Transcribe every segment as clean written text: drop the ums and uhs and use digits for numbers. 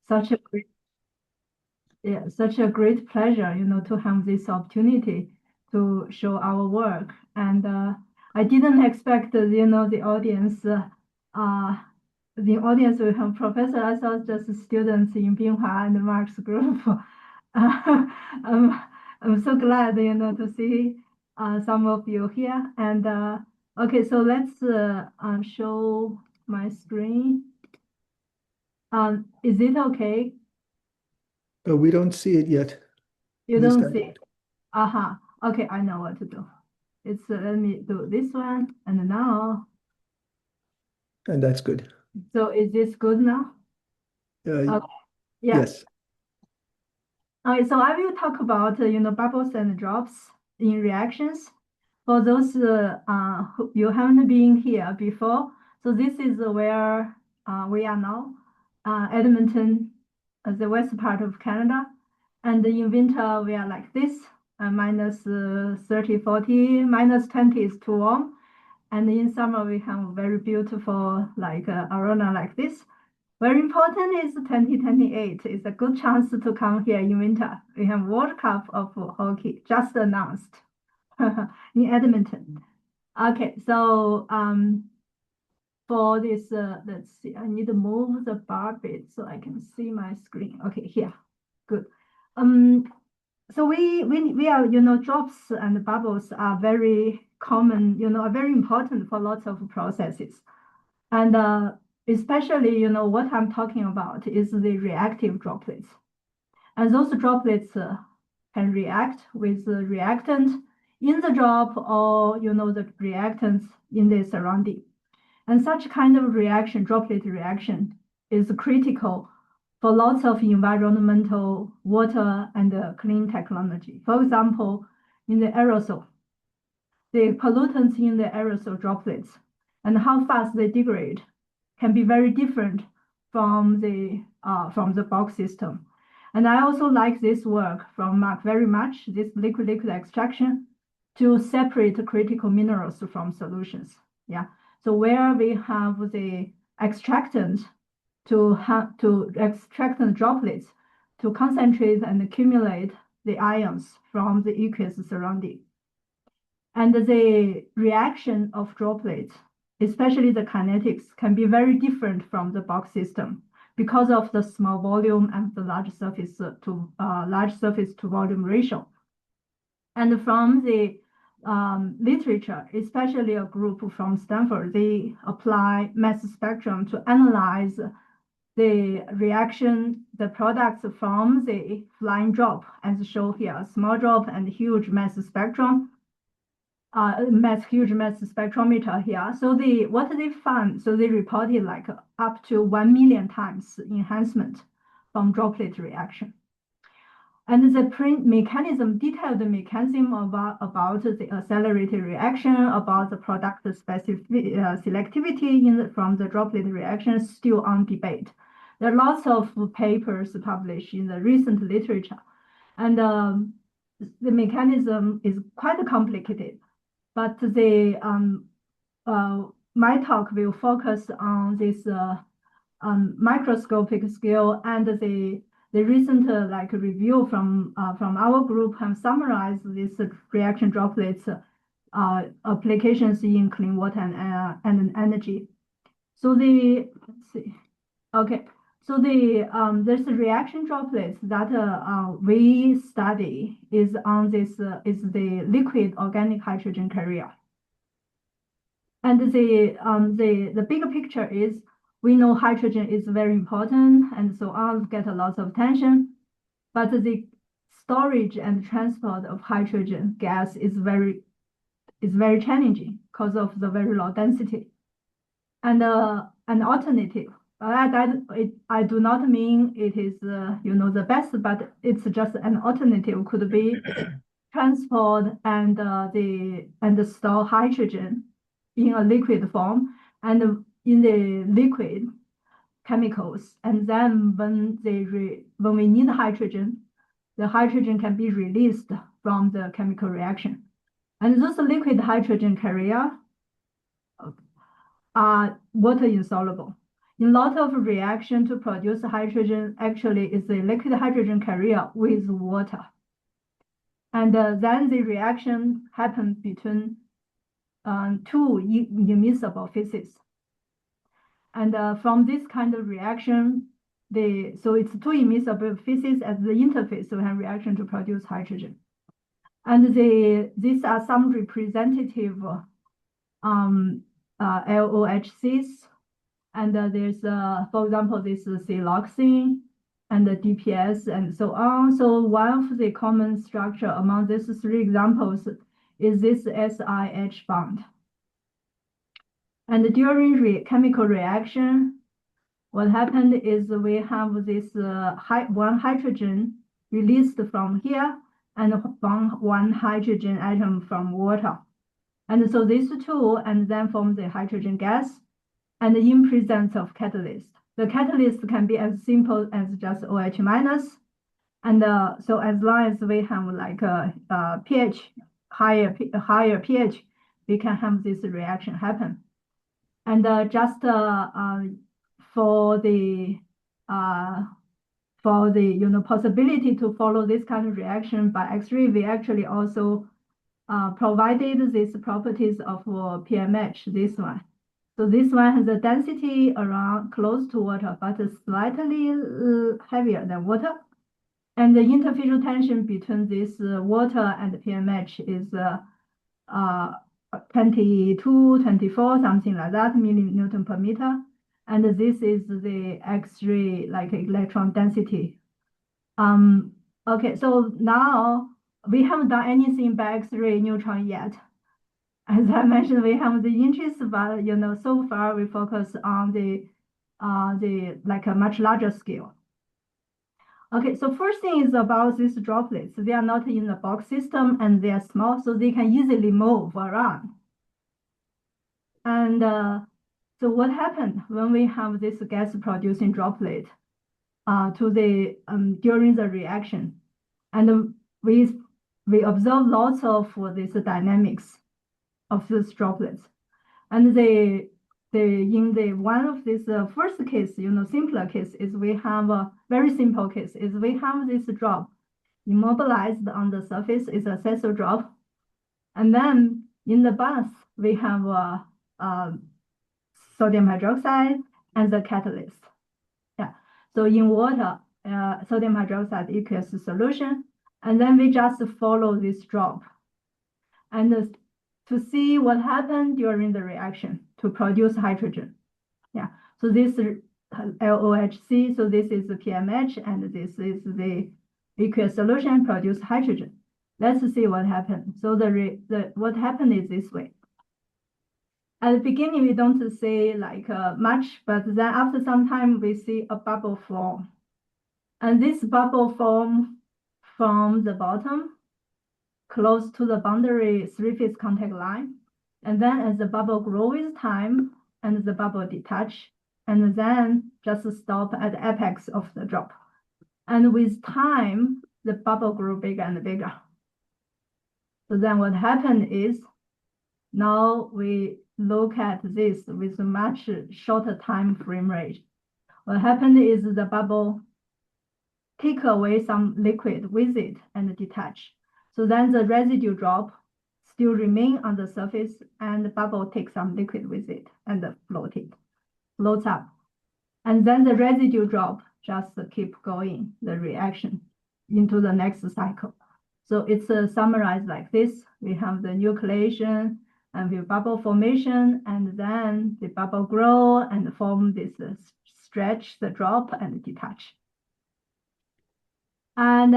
such a great, yeah, such a great pleasure, to have this opportunity to show our work. And I didn't expect, the audience, will have professor. I thought just students in Binghua and Mark's group. I'm so glad, to see some of you here. And okay, so let's show my screen. Is it okay? We don't see it yet. You don't see it? Aha. Okay, I know what to do. It's let me do this one, and now. And that's good. So is this good now? Okay. Yeah. Yes. Okay, so I will talk about bubbles and drops in reactions. For those who you haven't been here before, so this is where we are now, Edmonton, the west part of Canada, and in winter we are like this, minus 30, 40, minus 20 is too warm, and in summer we have very beautiful like arena like this. Very important is 2028. It's a good chance to come here in winter. We have World Cup of hockey just announced in Edmonton. Okay, so for this, let's see, I need to move the bar bit so I can see my screen. Okay, here, good. So we are, drops and bubbles are very common, are very important for lots of processes. And especially, what I'm talking about is the reactive droplets. And those droplets can react with the reactant in the drop or, the reactants in the surrounding. And such kind of reaction, droplet reaction, is critical for lots of environmental, water, and clean technology. For example, in the aerosol, the pollutants in the aerosol droplets and how fast they degrade can be very different from the bulk system. And I also like this work from Mark very much, this liquid extraction to separate critical minerals from solutions. Yeah. So where we have the extractant to extract the droplets to concentrate and accumulate the ions from the aqueous surrounding. And the reaction of droplets, especially the kinetics, can be very different from the bulk system because of the small volume and the large surface to volume ratio. And from the literature, especially a group from Stanford, they apply mass spectrum to analyze the reaction, the products from the flying drop, as shown here, a small drop and huge mass spectrum. Huge mass spectrometer here. So what they found, so they reported like up to 1 million times enhancement from droplet reaction. And the detailed mechanism about the accelerated reaction, about the product specific selectivity from the droplet reaction is still on debate. There are lots of papers published in the recent literature, and the mechanism is quite complicated. But my talk will focus on this microscopic scale, and the recent review from our group have summarized this reaction droplets applications in clean water and energy. So let's see. Okay. So there's a reaction droplets that we study is on this is the liquid organic hydrogen carrier. And the bigger picture is we know hydrogen is very important and so on, get a lot of attention, but the storage and transport of hydrogen gas is very challenging because of the very low density. And an alternative. I do not mean it is the best, but it's just an alternative could be transport and store hydrogen in a liquid form and in the liquid chemicals, and then when we need hydrogen, the hydrogen can be released from the chemical reaction, and those liquid hydrogen carrier are water insoluble. in lot of reaction to produce hydrogen actually is a liquid hydrogen carrier with water. And then the reaction happens between two immiscible phases. And from this kind of reaction, so it's two immiscible phases at the interface, so have reaction to produce hydrogen. And these are some representative LOHCs. And there's, for example, this is siloxane and the DPS and so on. So one of the common structure among these three examples is this SiH bond. And during chemical reaction, what happened is we have this one hydrogen released from here and one hydrogen atom from water. And so these two and then form the hydrogen gas and in presence of catalyst. The catalyst can be as simple as just OH minus. And so as long as we have like a pH, higher pH, we can have this reaction happen. And just for the possibility to follow this kind of reaction by X-ray, we actually also provided these properties of PMH, this one. So this one has a density around close to water, but slightly heavier than water. And the interfacial tension between this water and PMH is 22, 24, something like that, millinewton per meter. And this is the X-ray like electron density. Okay, so now we haven't done anything by X-ray neutron yet. As I mentioned, we have the interest, but so far we focus on the like a much larger scale. Okay, so first thing is about these droplets. They are not in the box system and they are small, so they can easily move around. And so what happened when we have this gas producing droplet during the reaction? And we observe lots of this dynamics of these droplets. And in one of this first case, simpler case is we have a very simple case is we have this drop immobilized on the surface is a sessile drop. And then in the bath, we have sodium hydroxide and the catalyst. Yeah. So in water, sodium hydroxide aqueous solution, and then we just follow this drop. And to see what happened during the reaction to produce hydrogen. Yeah, so this is LOHC, so this is the PMH, and this is the aqueous solution produce hydrogen. Let's see what happened. So what happened is this way. At the beginning, we don't see like much, but then after some time, we see a bubble form. And this bubble form from the bottom close to the boundary three-phase contact line. And then as the bubble grows with time and the bubble detach, and then just stop at the apex of the drop. And with time, the bubble grew bigger and bigger. So then what happened is, now we look at this with a much shorter time frame rate. What happened is the bubble take away some liquid with it and detach. So then the residue drop still remain on the surface and the bubble takes some liquid with it and floats up. And then the residue drop just keep going, the reaction into the next cycle. So it's summarized like this. We have the nucleation and the bubble formation, and then the bubble grow and form this stretch, the drop and detach. And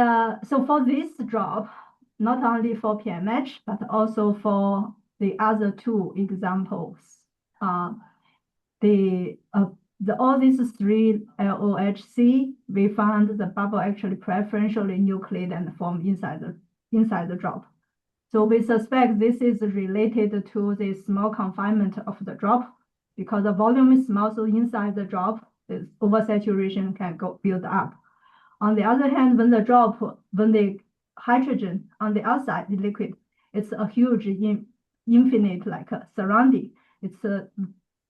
so for this drop, not only for PMH, but also for the other two examples. All these three LOHC, we found the bubble actually preferentially nucleate and form inside the drop. So we suspect this is related to the small confinement of the drop, because the volume is small, so inside the drop, the oversaturation can build up. On the other hand, when the hydrogen on the outside, the liquid, it's a huge infinite like surrounding. It's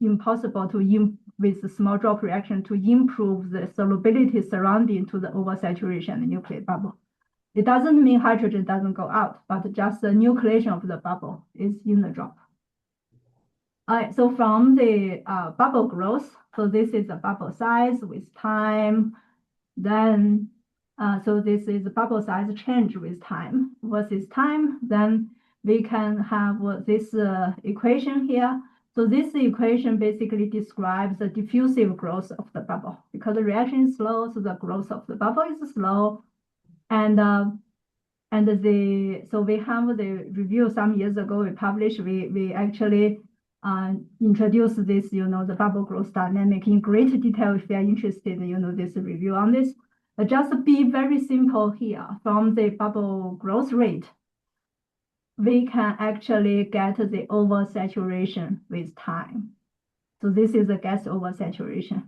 impossible to with the small drop reaction to improve the solubility surrounding to the oversaturation and nucleate bubble. It doesn't mean hydrogen doesn't go out, but just the nucleation of the bubble is in the drop. All right, so from the bubble growth, so this is the bubble size with time. Then, so this is the bubble size change with time versus time. Then we can have this equation here. So this equation basically describes the diffusive growth of the bubble. Because the reaction is slow, so the growth of the bubble is slow. And so we have the review some years ago we published, we actually introduced this, the bubble growth dynamic in great detail if you are interested, this review on this. But just be very simple here. From the bubble growth rate, we can actually get the oversaturation with time. So this is a gas oversaturation.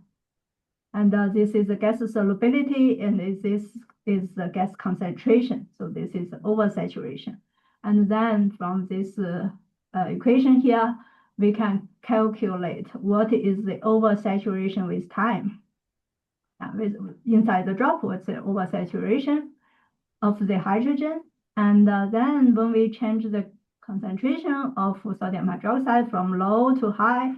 And this is the gas solubility, and this is the gas concentration. So this is oversaturation. And then from this equation here, we can calculate what is the oversaturation with time. Inside the drop, what's the oversaturation of the hydrogen? And then when we change the concentration of sodium hydroxide from low to high,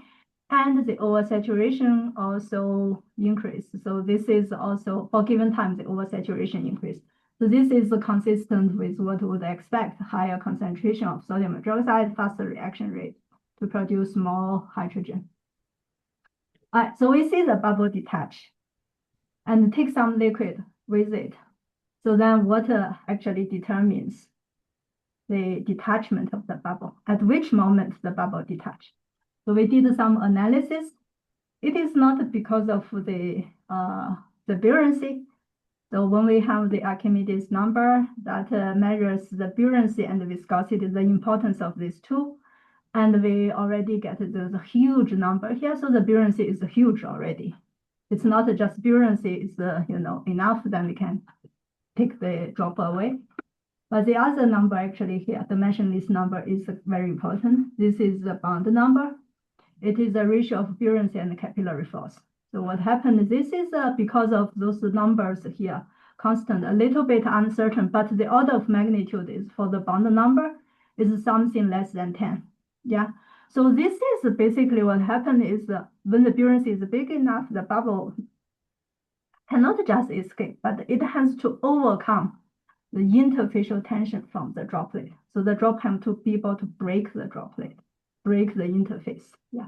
and the oversaturation also increase. So this is also for given time, the oversaturation increase. So this is consistent with what we would expect, higher concentration of sodium hydroxide, faster reaction rate to produce more hydrogen. All right, so we see the bubble detach and take some liquid with it. So then water actually determines the detachment of the bubble, at which moment the bubble detach. So we did some analysis. It is not because of the buoyancy. So when we have the Archimedes number that measures the buoyancy and the viscosity, the importance of these two, and we already get the huge number here. So the buoyancy is huge already. It's not just buoyancy is enough, then we can take the drop away. But the other number actually here, the dimensionless number, is very important. This is the bond number. It is the ratio of buoyancy and capillary force. So what happened, this is because of those numbers here, constant, a little bit uncertain, but the order of magnitude is for the bond number is something less than 10. Yeah. So this is basically what happened is when the buoyancy is big enough, the bubble cannot just escape, but it has to overcome the interfacial tension from the droplet. So the drop has to be able to break the droplet, break the interface. Yeah.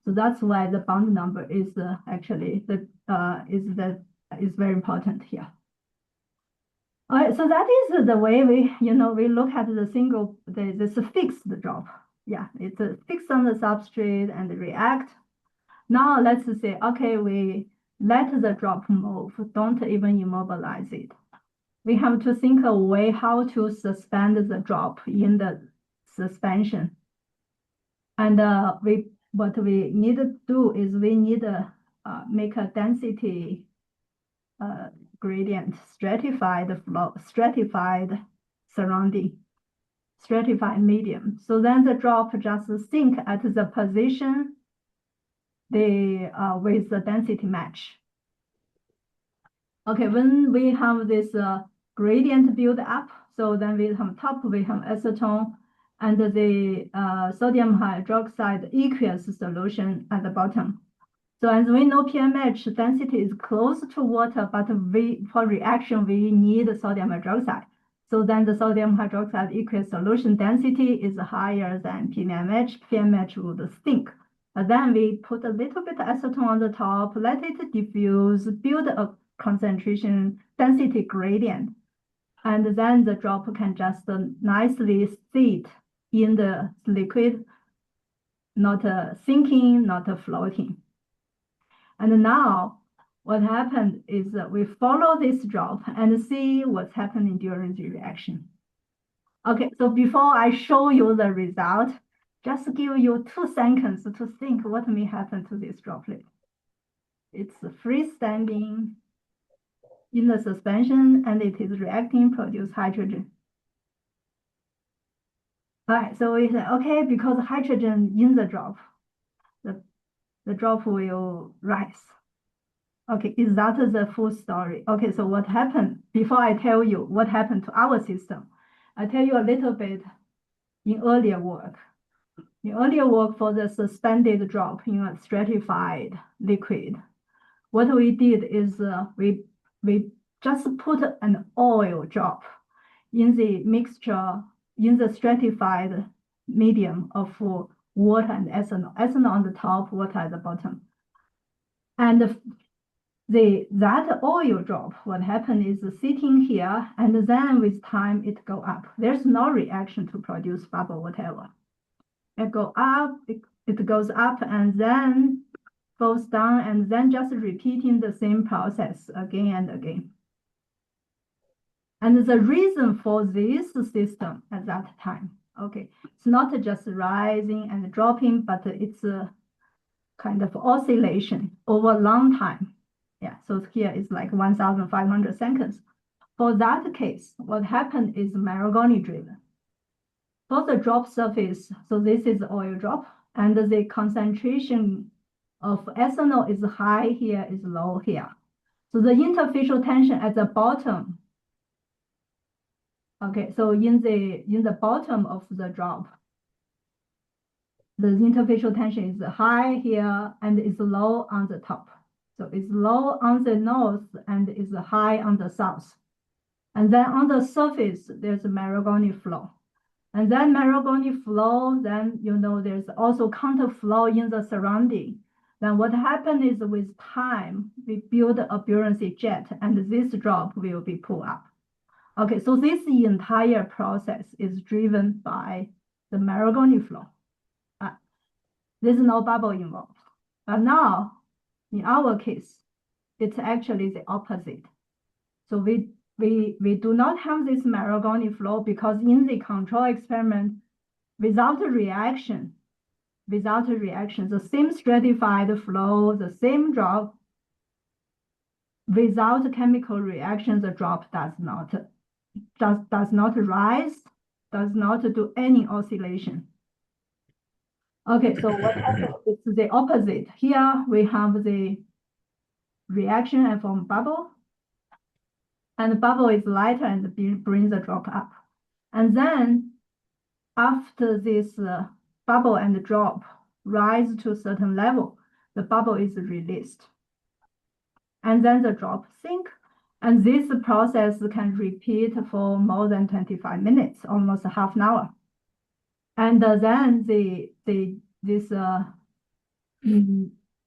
So that's why the bond number is actually is very important here. All right, so that is the way we look at this fixed drop. Yeah, it's fixed on the substrate and react. Now let's say, okay, we let the drop move, don't even immobilize it. We have to think a way how to suspend the drop in the suspension. And what we need to do is we need to make a density gradient, stratified surrounding, stratified medium. So then the drop just sink at the position with the density match. Okay, when we have this gradient build up, so then we have top, we have acetone, and the sodium hydroxide aqueous solution at the bottom. So as we know, pMH density is close to water, but for reaction, we need sodium hydroxide. So then the sodium hydroxide aqueous solution density is higher than pMH. pMH would sink. But then we put a little bit of acetone on the top, let it diffuse, build a concentration density gradient. And then the drop can just nicely sit in the liquid, not sinking, not floating. And now what happened is that we follow this drop and see what's happening during the reaction. Okay, so before I show you the result, just give you 2 seconds to think what may happen to this droplet. It's freestanding in the suspension and it is reacting, produce hydrogen. All right, so we say, okay, because hydrogen in the drop, the drop will rise. Okay, is that the full story? Okay, so what happened, before I tell you what happened to our system, I tell you a little bit in earlier work. In earlier work for the suspended drop in a stratified liquid, what we did is we just put an oil drop in the mixture, in the stratified medium of water and ethanol. Ethanol on the top, water at the bottom. And that oil drop, what happened is sitting here, and then with time it go up. There's no reaction to produce bubble, whatever. It go up, it goes up, and then goes down, and then just repeating the same process again and again. And the reason for this system at that time, okay, it's not just rising and dropping, but it's a kind of oscillation over a long time. Yeah, so here is like 1,500 seconds. For that case, what happened is Maragoni driven. For the drop surface, so this is oil drop, and the concentration of ethanol is high here, is low here. So the interfacial tension at the bottom, okay, so in the bottom of the drop, the interfacial tension is high here and is low on the top. So it's low on the north and is high on the south. And then on the surface, there's a Maragoni flow. And then Maragoni flow, then there's also counterflow in the surrounding. Then what happened is with time, we build a buoyancy jet, and this drop will be pulled up. Okay, so this entire process is driven by the Maragoni flow. There's no bubble involved. But now, in our case, it's actually the opposite. So we do not have this Maragoni flow because in the control experiment, without a reaction, the same stratified flow, the same drop, without chemical reaction, the drop does not rise, does not do any oscillation. Okay, so what happens is the opposite. Here we have the reaction and form bubble, and the bubble is lighter and brings the drop up. And then after this bubble and drop rise to a certain level, the bubble is released. And then the drop sink. And this process can repeat for more than 25 minutes, almost half an hour. And then this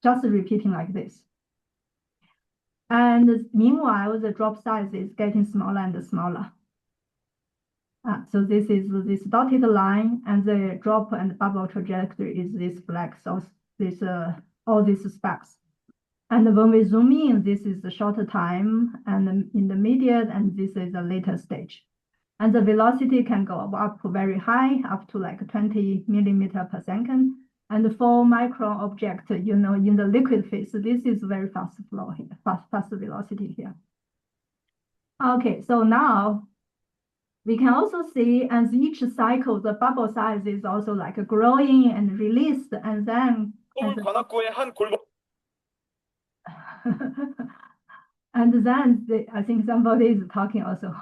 just repeating like this. And meanwhile, the drop size is getting smaller and smaller. So this is this dotted line, and the drop and bubble trajectory is this black. So this all these specks. And when we zoom in, this is the shorter time and intermediate, and this is a later stage. And the velocity can go up very high, up to like 20 millimeter per second. And for micro object, in the liquid phase, this is very fast flow here, fast velocity here. Okay, so now we can also see as each cycle, the bubble size is also like growing and released, and then and then I think somebody is talking also.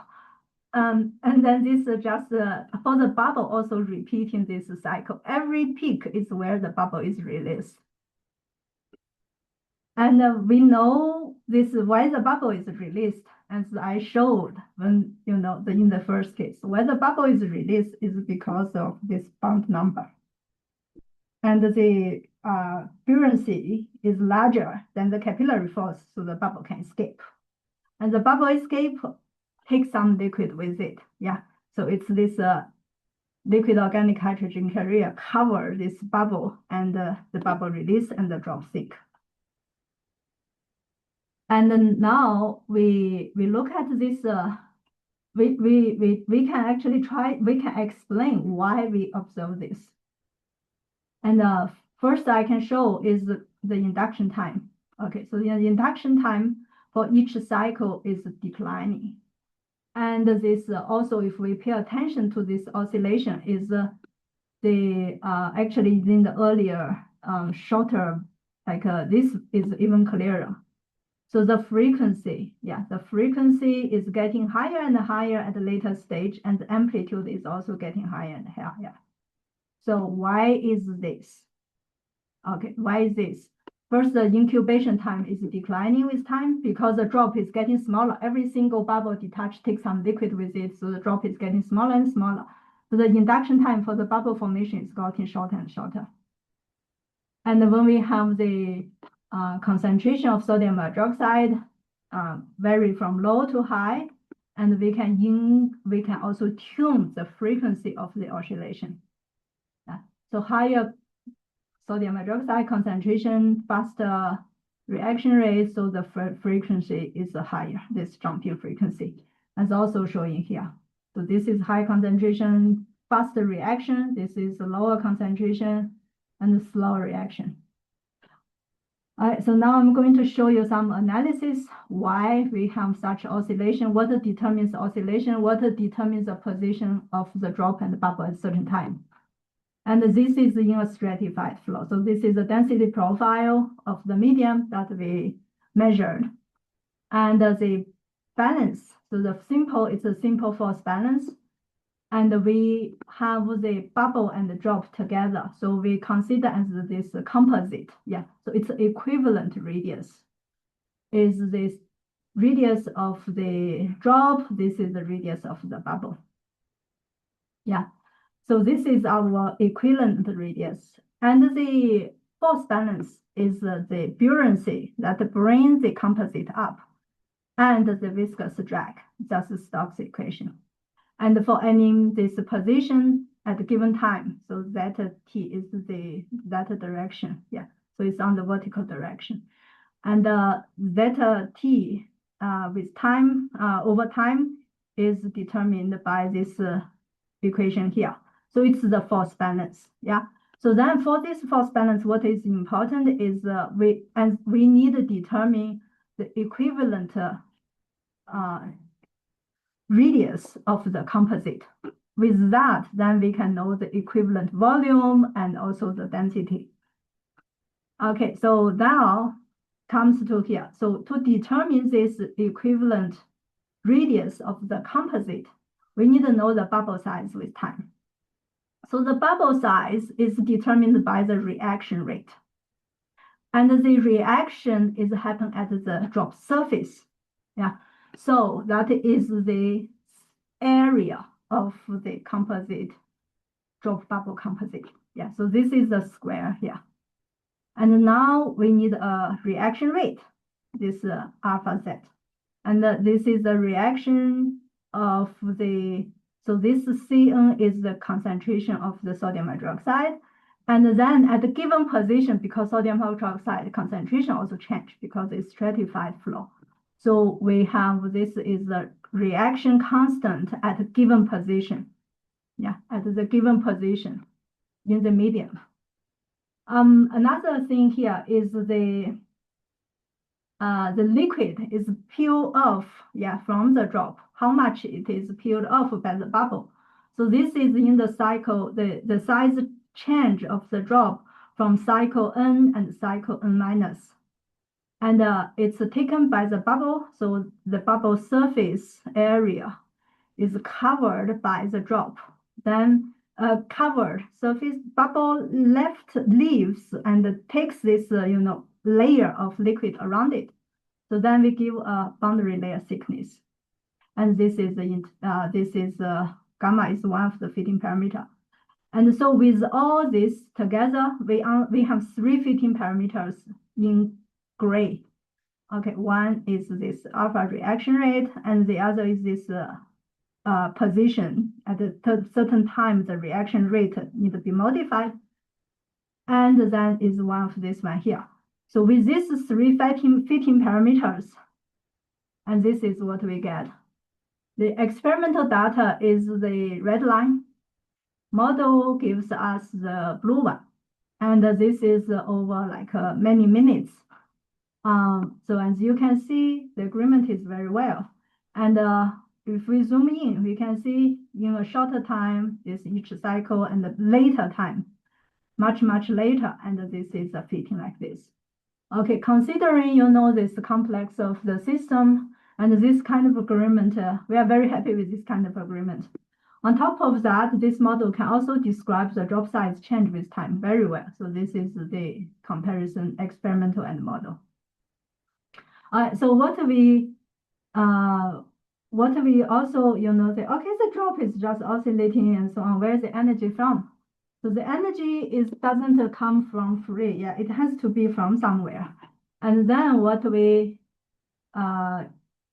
And then this is just for the bubble also repeating this cycle. Every peak is where the bubble is released. And we know this why the bubble is released, as I showed when in the first case. Why the bubble is released is because of this bond number. And the buoyancy is larger than the capillary force, so the bubble can escape. And the bubble escape takes some liquid with it. Yeah, so it's this liquid organic hydrogen carrier cover this bubble, and the bubble release and the drop sink. And then now we look at this. We can actually we can explain why we observe this. And first I can show is the induction time. Okay, so the induction time for each cycle is declining. And this also, if we pay attention to this oscillation, is actually in the earlier shorter like this is even clearer. So the frequency is getting higher and higher at a later stage, and the amplitude is also getting higher and higher. So why is this? Okay, why is this? First, the incubation time is declining with time because the drop is getting smaller. Every single bubble detached takes some liquid with it, so the drop is getting smaller and smaller. So the induction time for the bubble formation is getting shorter and shorter. And when we have the concentration of sodium hydroxide vary from low to high, and we can also tune the frequency of the oscillation. So higher sodium hydroxide concentration, faster reaction rate, so the frequency is higher, this jumping frequency, as also showing here. So this is high concentration, faster reaction. This is lower concentration and slower reaction. All right, so now I'm going to show you some analysis why we have such oscillation, what determines oscillation, what determines the position of the drop and the bubble at a certain time. And this is in a stratified flow. So this is the density profile of the medium that we measured. And the balance, so it's a simple force balance. And we have the bubble and the drop together. So we consider as this composite. Yeah, so it's equivalent radius. Is this radius of the drop? This is the radius of the bubble. Yeah, so this is our equivalent radius. And the force balance is the buoyancy that brings the composite up and the viscous drag. That's the Stokes equation. And for any this position at a given time, so zeta t is that direction. Yeah, so it's on the vertical direction. And zeta t with time over time is determined by this equation here. So it's the force balance. Yeah. So then for this force balance, what is important is we need to determine the equivalent radius of the composite. With that, then we can know the equivalent volume and also the density. Okay, so now comes to here. So to determine this equivalent radius of the composite, we need to know the bubble size with time. So the bubble size is determined by the reaction rate. And the reaction is happen at the drop surface. Yeah. So that is the area of the composite, drop bubble composite. Yeah, so this is the square here. And now we need a reaction rate, this alpha z. And this is the reaction of the, so this Cn is the concentration of the sodium hydroxide. And then at a given position, because sodium hydroxide concentration also change because it's stratified flow. So we have this is the reaction constant at a given position. Yeah, at the given position in the medium. Another thing here is the liquid is peeled off, yeah, from the drop. How much it is peeled off by the bubble. So this is in the cycle, the size change of the drop from cycle N and cycle N minus. And it's taken by the bubble, so the bubble surface area is covered by the drop. Then covered surface bubble leaves and takes this layer of liquid around it. So then we give a boundary layer thickness, and this is gamma is one of the fitting parameter. And so with all this together, we have three fitting parameters in gray. Okay, one is this alpha reaction rate, and the other is this position at a certain time. The reaction rate need to be modified, and then is one of this one here. So with these three fitting parameters, and this is what we get. The experimental data is the red line. Model gives us the blue one, and this is over like many minutes. So as you can see, the agreement is very well. And if we zoom in, we can see in a shorter time, this each cycle, and the later time, much later, and this is a fitting like this. Okay, considering this complex of the system and this kind of agreement, we are very happy with this kind of agreement. On top of that, this model can also describe the drop size change with time very well. So this is the comparison experimental and model. So what we also say, okay, the drop is just oscillating and so on. Where's the energy from? So the energy doesn't come from free. Yeah, it has to be from somewhere. And then what we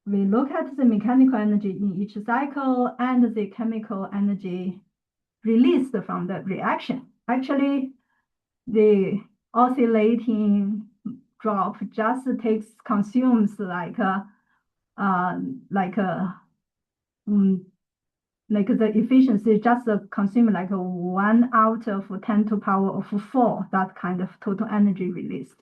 look at the mechanical energy in each cycle and the chemical energy released from the reaction. Actually, the oscillating drop just consumes like the efficiency just consume like 1 out of 10 to power of 4, that kind of total energy released.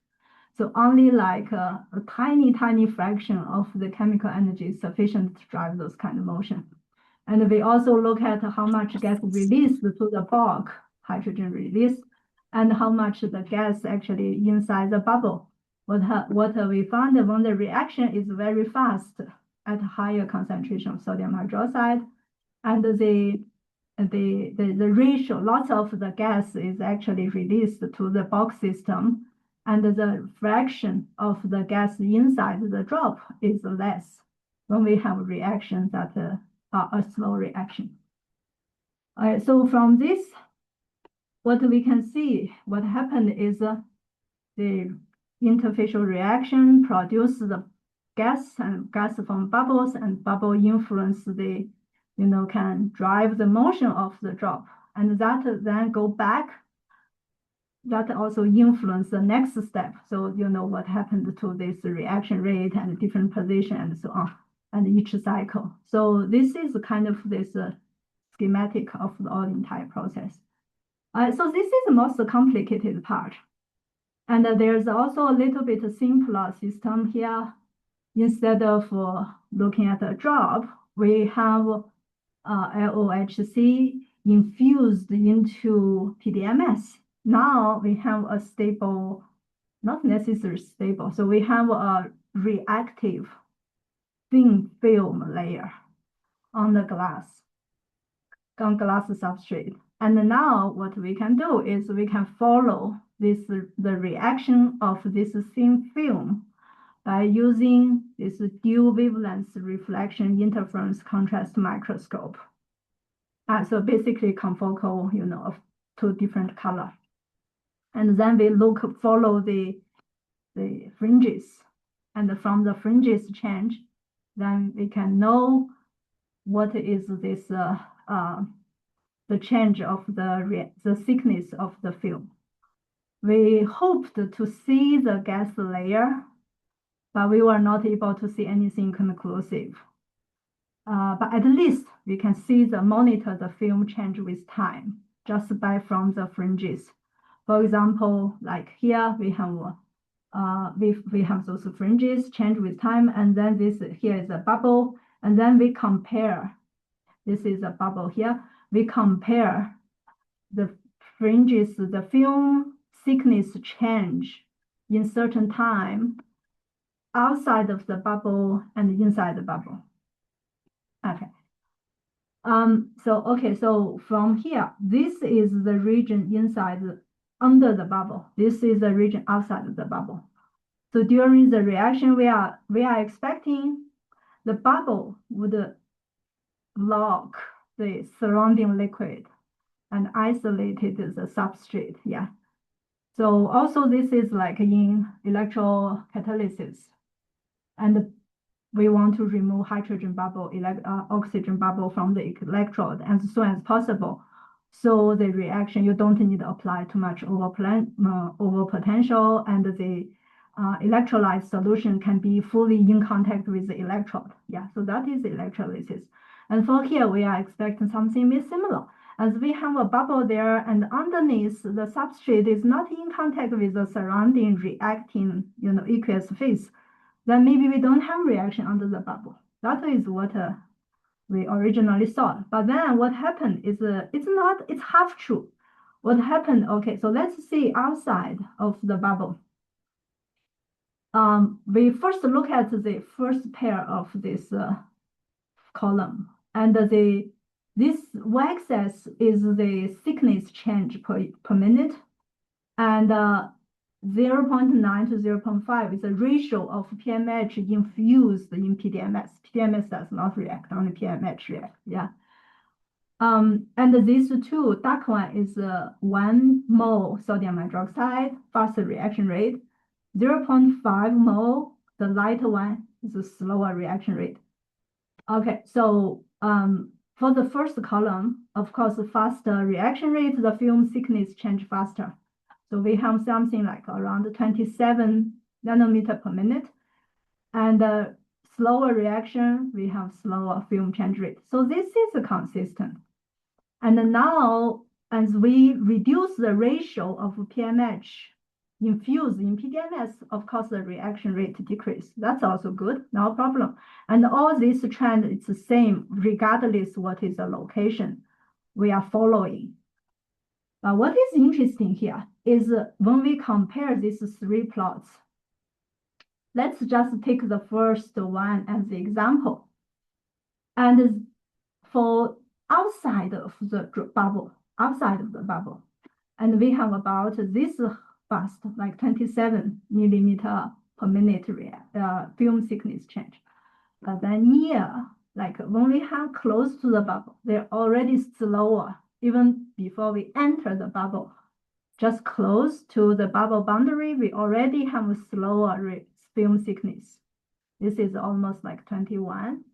So only like a tiny fraction of the chemical energy is sufficient to drive those kind of motion. And we also look at how much gas released to the bulk hydrogen released and how much the gas actually inside the bubble. What we found when the reaction is very fast at higher concentration of sodium hydroxide, and the ratio, lots of the gas is actually released to the bulk system, and the fraction of the gas inside the drop is less when we have reactions that are a slow reaction. All right, so from this, what we can see, what happened is the interfacial reaction produces the gas and gas from bubbles, and bubble influence the, can drive the motion of the drop, and that then go back. That also influence the next step. So what happened to this reaction rate and different position and so on, and each cycle. So this is kind of this schematic of the entire process. So this is the most complicated part. And there's also a little bit simpler system here. Instead of looking at a drop, we have LOHC infused into PDMS. Now we have a stable, not necessarily stable, so we have a reactive thin film layer on the glass substrate. And now what we can do is we can follow the reaction of this thin film by using this dual wavelength reflection interference contrast microscope. So basically confocal, of 2 different colors. And then we follow the fringes, and from the fringes change, then we can know what is this the change of the thickness of the film. We hoped to see the gas layer, but we were not able to see anything conclusive. But at least we can monitor the film change with time just from the fringes. For example, like here we have those fringes change with time, and then here is a bubble, and then we compare. This is a bubble here. We compare the fringes, the film thickness change in certain time outside of the and inside the bubble. Okay. So from here, this is the region under the bubble. This is the region outside of the bubble. So during the reaction, we are expecting the bubble would lock the surrounding liquid and isolated the substrate. Yeah. So also this is like in electrocatalysis, and we want to remove hydrogen bubble, oxygen bubble from the electrode as soon as possible. So the reaction, you don't need to apply too much over potential, and the electrolyte solution can be fully in contact with the electrode. Yeah, so that is electrolysis. And for here, we are expecting something similar. As we have a bubble there, and underneath the substrate is not in contact with the surrounding reacting, aqueous phase, then maybe we don't have reaction under the bubble. That is what we originally thought. But then what happened is it's half true. What happened? Okay, so let's see outside of the bubble. we first look at the first pair of this column, and this y-axis is the thickness change per minute, and 0.9 to 0.5 is a ratio of PMH infused in PDMS. PDMS does not react, only PMH react. Yeah. And these two, dark one is 1 mole sodium hydroxide, faster reaction rate. 0.5 mole, the lighter one, is a slower reaction rate. Okay, so for the first column, of course, faster reaction rate, the film thickness change faster. So we have something like around 27 nanometer per minute. And slower reaction, we have slower film change rate. So this is consistent. And now, as we reduce the ratio of PMH infused in PDMS, of course, the reaction rate decrease. That's also good, no problem. And all this trend is the same, regardless what is the location we are following. But what is interesting here is when we compare these three plots, let's just take the first one as the example. And for outside of the bubble, and we have about this fast, like 27 millimeter per minute film thickness change. But then here, like when we have close to the bubble, they're already slower, even before we enter the bubble. Just close to the bubble boundary, we already have a slower film thickness. This is almost like 21.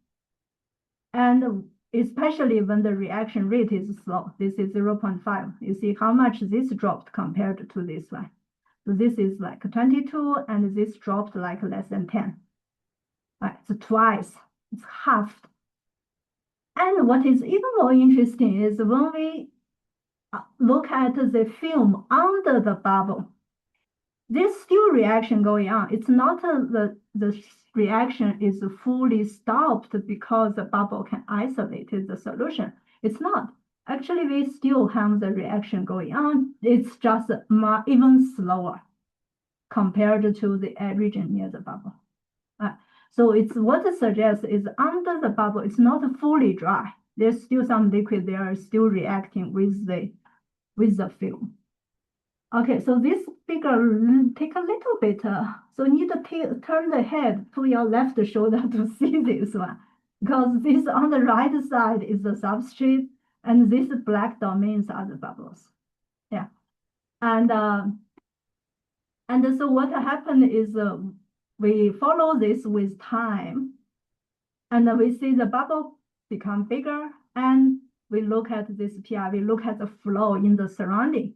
And especially when the reaction rate is slow, this is 0.5. You see how much this dropped compared to this one. So this is like 22, and this dropped like less than 10. Right, so twice, it's halved. And what is even more interesting is when we look at the film under the bubble, there's still reaction going on. It's not the reaction is fully stopped because the bubble can isolate the solution. It's not. Actually, we still have the reaction going on. It's just even slower compared to the region near the bubble. So it's what it suggests is under the bubble, it's not fully dry. There's still some liquid there still reacting with the film. Okay, so this figure take a little bit, so you need to turn the head to your left shoulder to see this one, because this on the right side is the substrate, and this black domains are the bubbles. Yeah, and so what happened is we follow this with time, and we see the bubble become bigger, and we look at this PR, we look at the flow in the surrounding.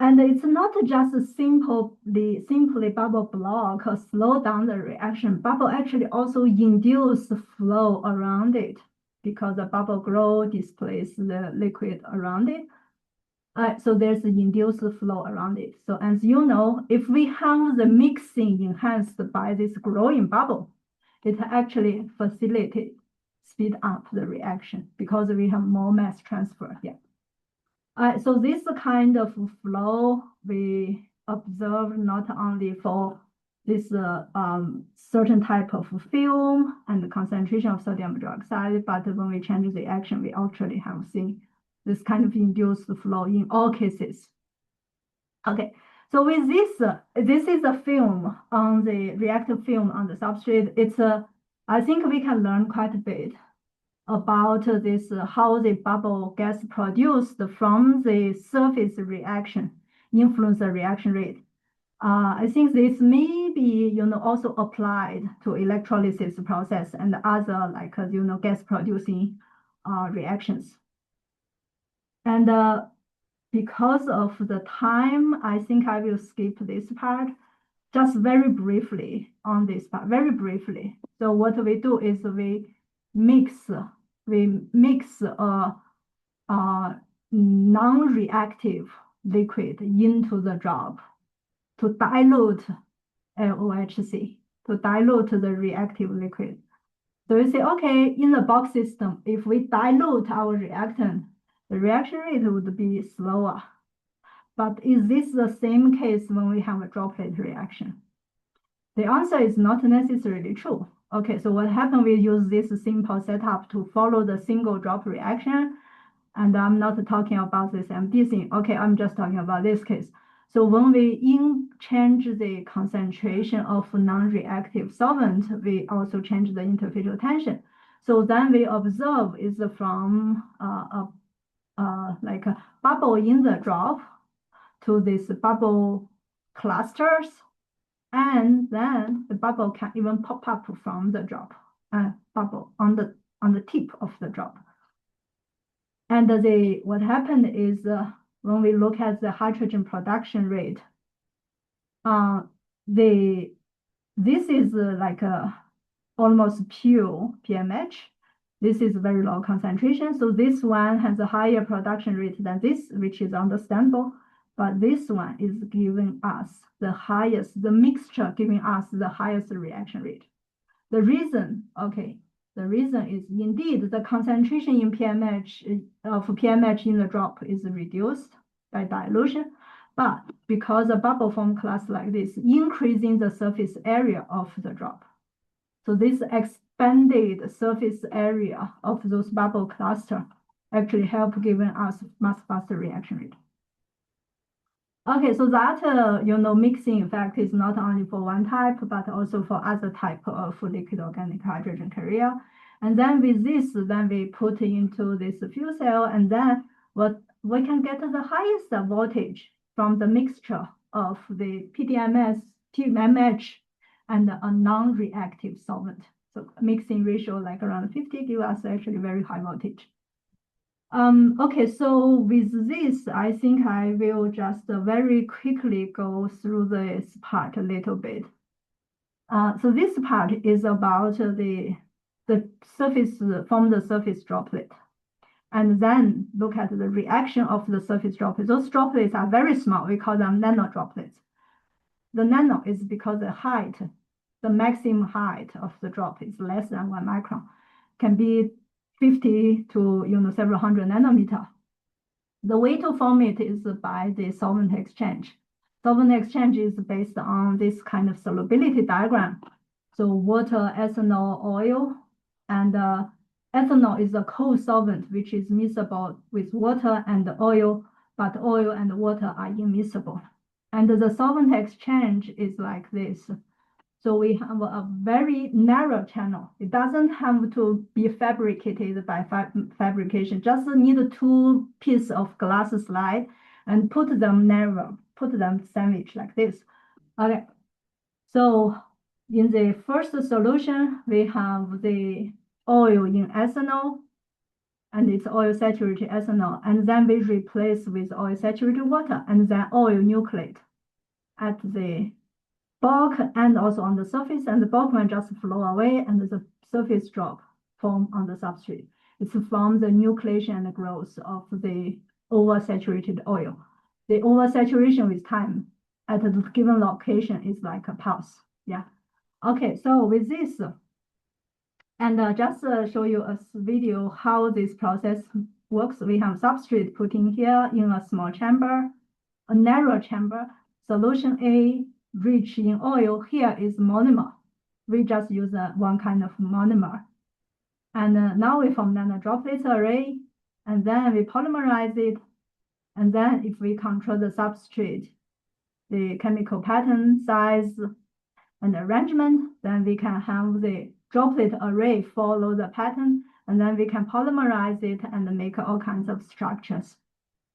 And it's not just simply bubble block or slow down the reaction. Bubble actually also induce flow around it because the bubble grow displace the liquid around it. So there's an induced flow around it. So as you know, if we have the mixing enhanced by this growing bubble, it actually facilitates, speed up the reaction because we have more mass transfer here. So this kind of flow we observe not only for this certain type of film and the concentration of sodium hydroxide, but when we change the action, we actually have seen this kind of induced flow in all cases. Okay, so with this is a film on the reactive film on the substrate. It's I think we can learn quite a bit about this, how the bubble gas produced from the surface reaction influence the reaction rate. I think this may be, also applied to electrolysis process and other like, gas producing reactions. And because of the time, I think I will skip this part, just very briefly on this part, very briefly. So what we do is we mix a non-reactive liquid into the drop to dilute LOHC, to dilute the reactive liquid. So you say, okay, in the box system, if we dilute our reactant, the reaction rate would be slower. But is this the same case when we have a droplet reaction? The answer is not necessarily true. Okay, so what happened, we use this simple setup to follow the single drop reaction. And I'm not talking about this MD thing. Okay, I'm just talking about this case. So when we change the concentration of non-reactive solvent, we also change the interfacial tension. So then we observe is from like a bubble in the drop to this bubble clusters, and then the bubble can even pop up from the drop, bubble on the tip of the drop. And what happened is when we look at the hydrogen production rate, this is like almost pure PMH. This is very low concentration. So this one has a higher production rate than this, which is understandable. But this one is giving us the highest, the mixture giving us the highest reaction rate. The reason, okay, the reason is indeed the concentration in PMH of PMH in the drop is reduced by dilution, but because a bubble form class like this, increasing the surface area of the drop. So this expanded surface area of those bubble cluster actually help giving us much faster reaction rate. Okay, so that mixing effect is not only for one type, but also for other type of liquid organic hydrogen carrier. And then with this, then we put into this fuel cell, and then what we can get the highest voltage from the mixture of the PDMS, PMH, and a non-reactive solvent. So mixing ratio like around 50 give us actually very high voltage. Okay, so with this, I think I will just very quickly go through this part a little bit. So this part is about the surface, from the surface droplet, and then look at the reaction of the surface droplet. Those droplets are very small. We call them nanodroplets. The nano is because the height, the maximum height of the drop is less than 1 micron, can be 50 to several hundred nanometer. The way to form it is by the solvent exchange. Solvent exchange is based on this kind of solubility diagram. So water, ethanol, oil, and ethanol is a co-solvent which is miscible with water and oil, but oil and water are immiscible. And the solvent exchange is like this. So we have a very narrow channel. It doesn't have to be fabricated by fabrication. Just need 2 pieces of glass slide and put them narrow, put them sandwich like this. Okay. So in the first solution, we have the oil in ethanol, and it's oil saturated ethanol, and then we replace with oil saturated water, and then oil nucleate at the bulk and also on the surface, and the bulk will just flow away, and the surface drop form on the substrate. It's from the nucleation and the growth of the oversaturated oil. The oversaturation with time at a given location is like a pulse. Yeah. Okay, so with this, and just show you a video how this process works. We have substrate put in here in a small chamber, a narrow chamber, solution A, rich in oil. Here is monomer. We just use one kind of monomer. And now we form nanodroplet array, and then we polymerize it. And then if we control the substrate, the chemical pattern, size, and arrangement, then we can have the droplet array follow the pattern, and then we can polymerize it and make all kinds of structures.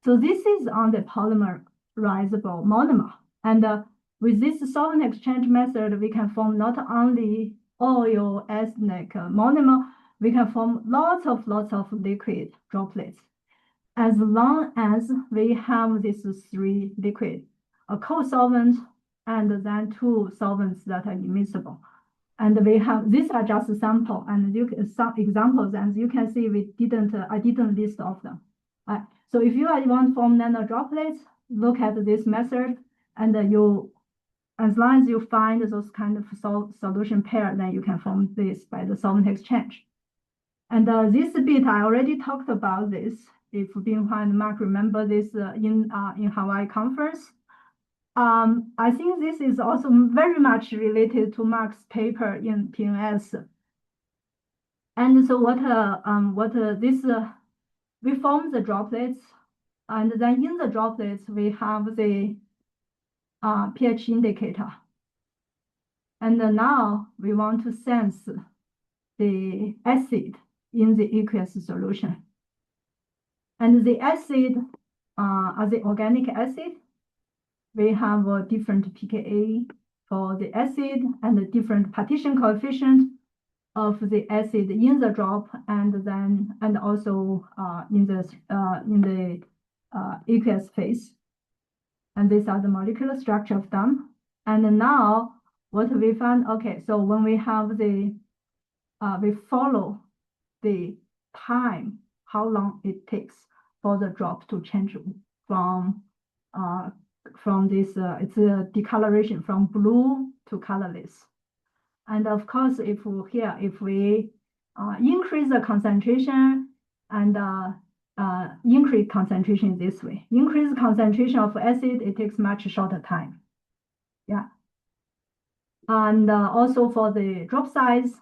So this is on the polymerizable monomer. And with this solvent exchange method, we can form not only oil ethnic monomer, we can form lots of liquid droplets, as long as we have these 3 liquid, a co-solvent, and then 2 solvents that are immiscible. And we have, these are just a sample, and some examples, and you can see I didn't list all of them. So if you want to form nanodroplets, look at this method, and as long as you find those kind of solution pair, then you can form this by the solvent exchange. And this bit, I already talked about this. If Binghua and Mark remember this in Hawaii conference. I think this is also very much related to Mark's paper in PNS. And so we form the droplets, and then in the droplets we have the pH indicator. And now we want to sense the acid in the aqueous solution. And the acid, as the organic acid, we have a different pKa for the acid and a different partition coefficient of the acid in the drop, and also in the aqueous phase. And these are the molecular structure of them. And now what we found, okay, so when we have we follow the time, how long it takes for the drop to change from this, it's a decoloration from blue to colorless. And of course, if we increase the concentration and increase concentration this way, increase concentration of acid, it takes much shorter time. Yeah. And also for the drop size,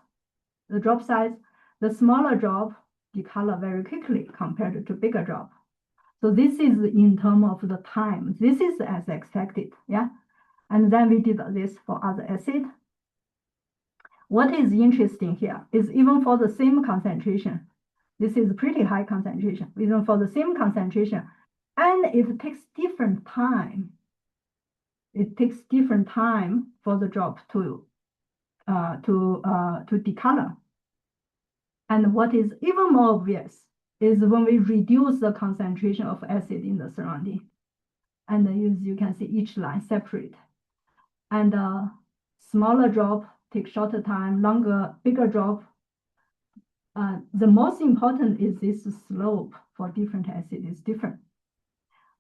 the smaller drop decolor very quickly compared to bigger drop. So this is in terms of the time. This is as expected, yeah. And then we did this for other acid. What is interesting here is even for the same concentration, this is pretty high concentration, even for the same concentration, and it takes different time. It takes different time for the drop to decolor. And what is even more obvious is when we reduce the concentration of acid in the surrounding. And as you can see, each line separate. And smaller drop takes shorter time, bigger drop. The most important is this slope for different acid is different.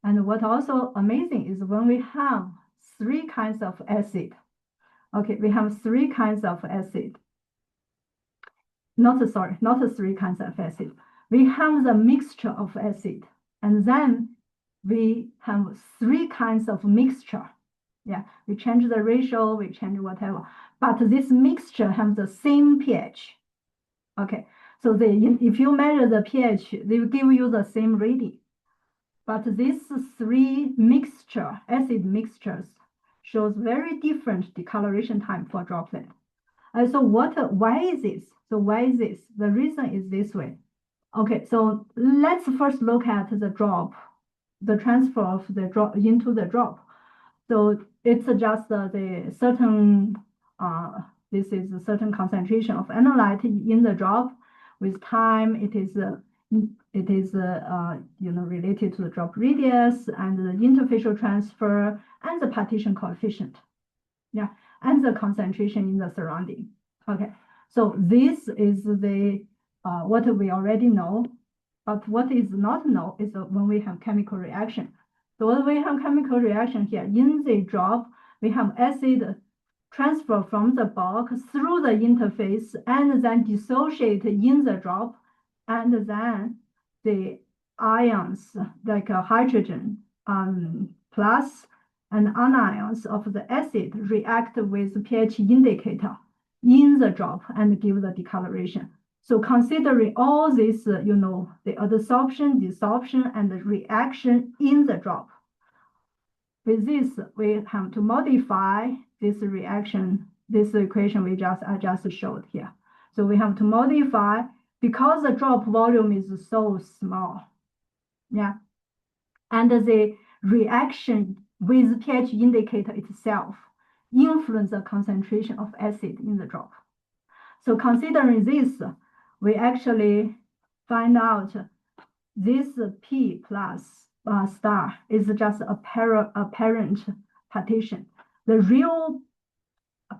And what also amazing is when we have three kinds of acid. Okay, we have three kinds of acid. Not three kinds of acid. We have the mixture of acid, and then we have three kinds of mixture. Yeah, we change the ratio, we change whatever, but this mixture has the same pH. Okay, so if you measure the pH, they will give you the same reading. But these three acid mixtures shows very different decoloration time for droplet. And so why is this? So why is this? The reason is this way. Okay, so let's first look at the drop, the transfer of the drop into the drop. So it's just the certain, this is a certain concentration of analyte in the drop. With time, it is related to the drop radius and the interfacial transfer and the partition coefficient. Yeah, and the concentration in the surrounding. Okay, so this is the what we already know, but what is not known is when we have chemical reaction. So when we have chemical reaction here in the drop, we have acid transfer from the bulk through the interface and then dissociate in the drop, and then the ions like hydrogen plus and anions of the acid react with pH indicator in the drop and give the decoloration. So considering all this, the adsorption, desorption, and the reaction in the drop. With this, we have to modify this reaction, this equation I just showed here. So we have to modify because the drop volume is so small. Yeah. And the reaction with pH indicator itself influence the concentration of acid in the drop. So considering this, we actually find out this P plus star is just a parent partition. The real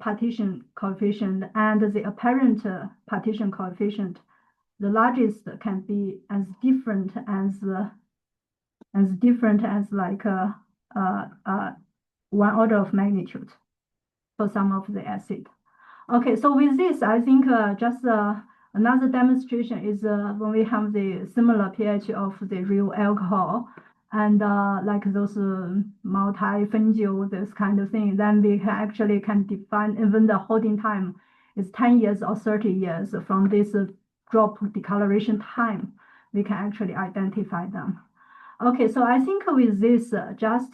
partition coefficient and the apparent partition coefficient, the largest can be as different as like 1 order of magnitude for some of the acid. Okay, so with this, I think just another demonstration is when we have the similar pH of the real alcohol, and like those multifungal, this kind of thing, then we can define even the holding time is 10 years or 30 years from this drop decoloration time, we can actually identify them. Okay, so I think with this, just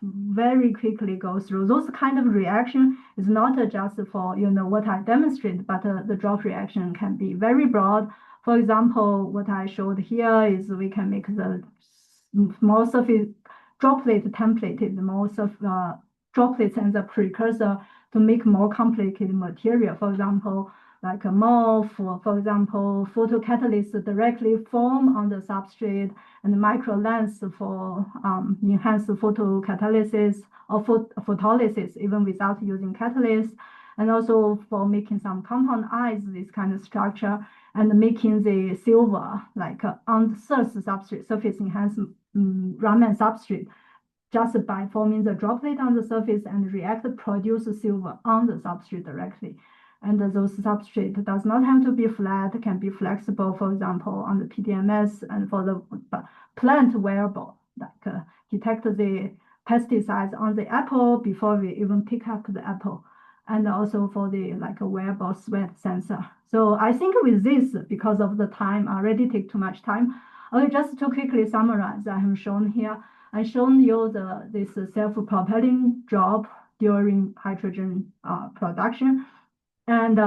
very quickly go through those kind of reaction is not just for what I demonstrate, but the drop reaction can be very broad. For example, what I showed here is we can make the small surface droplet template is most of droplets and the precursor to make more complicated material. For example, like a MOF, for example, photocatalysts directly form on the substrate, and micro lens for enhanced photocatalysis or photolysis, even without using catalyst, and also for making some compound eyes, this kind of structure, and making the silver like on the surface enhanced Raman substrate, just by forming the droplet on the surface and react produce silver on the substrate directly. And those substrate does not have to be flat, can be flexible, for example, on the PDMS, and for the plant wearable, like detect the pesticides on the apple before we even pick up the apple, and also for the like a wearable sweat sensor. So I think with this, because of the time, I already take too much time. Okay, just to quickly summarize, I have shown here, I've shown you this self-propelling drop during hydrogen production, and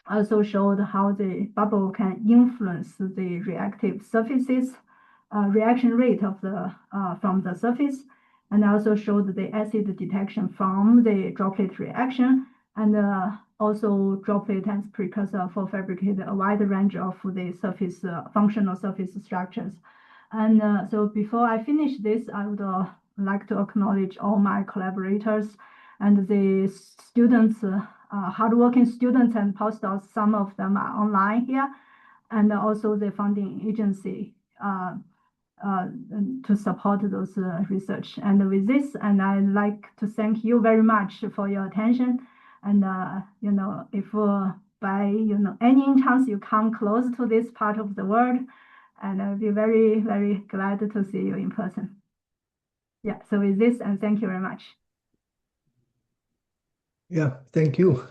also showed how the bubble can influence the reactive surfaces, reaction rate of the from the surface, and also showed the acid detection from the droplet reaction, and also droplet as precursor for fabricating a wide range of the surface functional surface structures. And so before I finish this, I would like to acknowledge all my collaborators and the students, hardworking students and postdocs. Some of them are online here, and also the funding agency to support those research. And with this, and I'd like to thank you very much for your attention. And if by any chance you come close to this part of the world, and I'll be very, very glad to see you in person. Yeah, so with this, and thank you very much. Yeah, thank you.